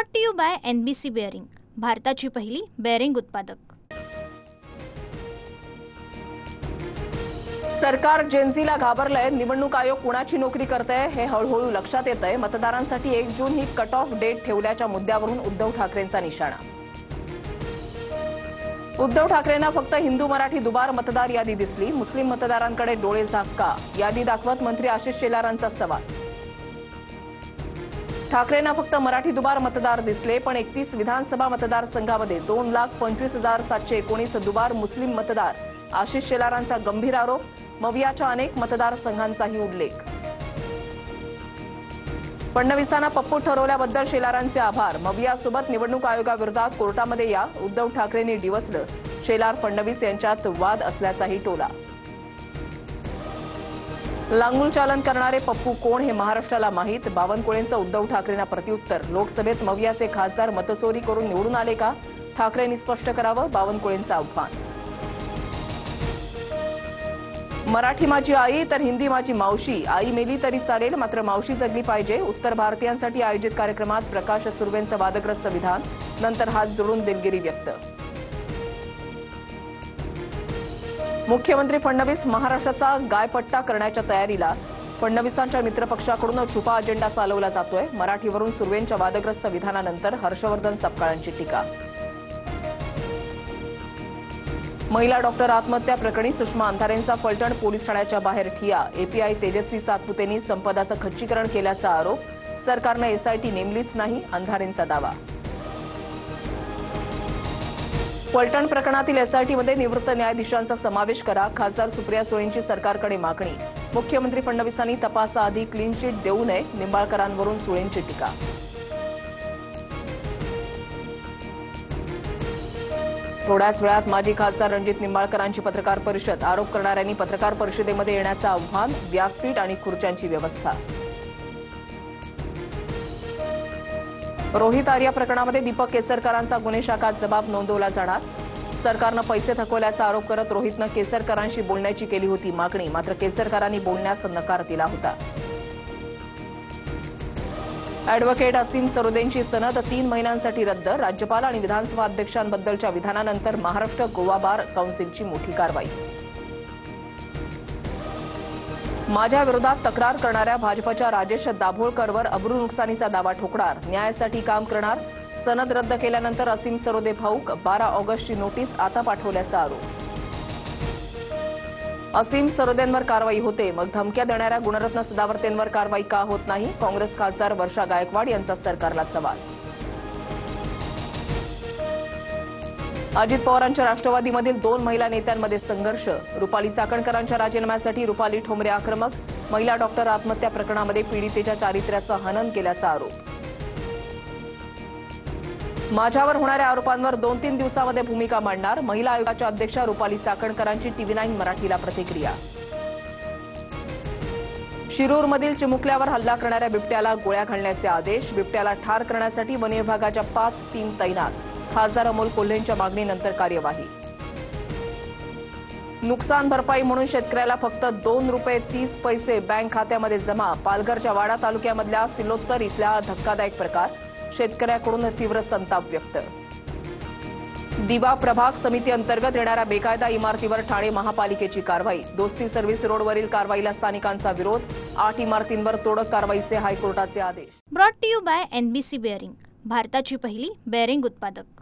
Brought to you by NBC bearing, भारताची पहिली bearing उत्पादक। सरकार जेनझीला घाबरलंय। निवडणूक आयोग कुणाची नोकरी करतंय हे हळूहळू लक्षात येतंय। मतदारांसाठी 1 जून ही कट ऑफ डेट ठेवल्याच्या मुद्द्यावरून उद्धव ठाकरेंचा निशाणा। उद्धव ठाकरेंना फक्त हिंदू मराठी दुबार मतदार यादी दिसली, मुस्लिम मतदारांकडे डोळे झाका, यादी दाखवत मंत्री आशिष शेलारांचा सवाल। ठाकरेंना फक्त मराठी दुबार मतदार दिसले, पण 31 विधानसभा मतदारसंघामध्ये 2,25,719 दुबार मुस्लिम मतदार। आशिष शेलारांचा गंभीर आरोप, मवियाच्या अनेक मतदारसंघांचाही उल्लेख। फडणवीसांना पप्पू ठरवल्याबद्दल शेलारांचे आभार। मवियासोबत निवडणूक आयोगाविरोधात कोर्टामध्ये या, उद्धव ठाकरेंनी डिवचलं। शेलार फडणवीस यांच्यात वाद असल्याचाही टोला। लांगुलचालन करणारे पप्पू कोण हे महाराष्ट्राला माहीत, बावनकुळेंचं उद्धव ठाकरेंना प्रत्युत्तर। लोकसभेत मवियाचे खासदार मतचोरी करून निवडून आले का, ठाकरेंनी स्पष्ट करावं, बावनकुळेंचं आव्हान। मराठी माझी आई तर हिंदी माझी मावशी, आई मेली तरी चालेल मात्र मावशी जगली पाहिजे। उत्तर भारतीयांसाठी आयोजित कार्यक्रमात प्रकाश सुर्वेंचं वादग्रस्त विधान, नंतर हात जोडून दिलगिरी व्यक्त। मुख्यमंत्री फडणवीस महाराष्ट्राचा गायपट्टा करण्याच्या तयारीला। फडणवीसांच्या मित्रपक्षाकडून छुपा अजेंडा चालवला जातोय। मराठीवरून सुर्वेंच्या वादग्रस्त विधानानंतर हर्षवर्धन सपकाळांची टीका। महिला डॉक्टर आत्महत्या प्रकरणी सुषमा अंधारेंचा फलटण पोलीस ठाण्याच्या बाहेर ठिय्या। एपीआय तेजस्वी सातपुतेंनी संपदाचं खच्चीकरण केल्याचा आरोप, सरकारनं एसआयटी नेमलीच नाही, अंधारेंचा दावा। फलटण प्रकरणातील एसआयटीमध्ये निवृत्त न्यायाधीशांचा समावेश करा, खासदार सुप्रिया सुळेंची सरकारकडे मागणी। मुख्यमंत्री फडणवीसांनी तपासाआधी क्लीन चिट देऊ नये, निंबाळकरांवरून सुळेंची टीका। थोड्याच वेळात माजी खासदार रणजित निंबाळकरांची पत्रकार परिषद। आरोप करणाऱ्यांनी पत्रकार परिषदेमध्ये येण्याचं आव्हान, व्यासपीठ आणि खुर्च्यांची व्यवस्था। रोहित आर्या प्रकरणामध्ये दीपक केसरकरांचा गुन्हे शाखात जबाब नोंदवला जाणार। सरकारनं पैसे थकवल्याचा आरोप करत रोहितनं केसरकरांशी बोलण्याची केली होती मागणी, मात्र केसरकरांनी बोलण्यास नकार दिला होता। अॅडव्होकेट असीम सरोदेंची सनद 3 महिन्यांसाठी रद्द। राज्यपाल आणि विधानसभा अध्यक्षांबद्दलच्या विधानानंतर महाराष्ट्र गोवा बार काउन्सिलची मोठी कारवाई। माझ्या विरोधात तक्रार करणाऱ्या भाजपच्या राजेश दाभोळकरवर अब्रू नुकसानीचा दावा ठोकणार, न्यायासाठी काम करणार। सनद रद्द केल्यानंतर असीम सरोदे भाऊक, 12 ऑगस्टची नोटीस आता पाठवल्याचा आरोप। असीम सरोदेंवर कारवाई होते, मग धमक्या देणाऱ्या गुणरत्न सदावर्तेंवर कारवाई का होत नाही, काँग्रेस खासदार वर्षा गायकवाड यांचा सरकारला सवाल। अजित पवारांच्या राष्ट्रवादीमधील 2 महिला नेत्यांमध्ये संघर्ष। रुपाली चाकणकरांच्या राजीनाम्यासाठी रुपाली ठोंबरे आक्रमक। महिला डॉक्टर आत्महत्या प्रकरणामध्ये पीडितेच्या चारित्र्याचं हनन केल्याचा आरोप। माझ्यावर होणाऱ्या आरोपांवर 2-3 दिवसामध्ये भूमिका मांडणार, महिला आयोगाच्या अध्यक्षा रुपाली चाकणकरांची TV9 मराठीला प्रतिक्रिया। शिरूरमधील चिमुकल्यावर हल्ला करणाऱ्या बिबट्याला गोळ्या घालण्याचे आदेश। बिबट्याला ठार करण्यासाठी वन विभागाच्या 5 टीम तैनात। खासदार अमोल कोल्हेंच्या मागणीनंतर कार्यवाही। नुकसान भरपाई म्हणून शेतकऱ्याला फक्त ₹2.30 बँक खात्यामध्ये जमा। पालघरच्या वाडा तालुक्यामधल्या सिलोत्तर इथल्या धक्कादायक प्रकार, शेतकऱ्याकडून तीव्र संताप व्यक्त। दिवा प्रभाग समिती अंतर्गत येणाऱ्या बेकायदा इमारतीवर ठाणे महापालिकेची कारवाई। दोस्ती सर्व्हिस रोडवरील कारवाईला स्थानिकांचा विरोध। 8 इमारतींवर तोडक कारवाईचे हायकोर्टाचे आदेश। Brought to you by NBC bearing, भारताची पहिली बेअरिंग उत्पादक।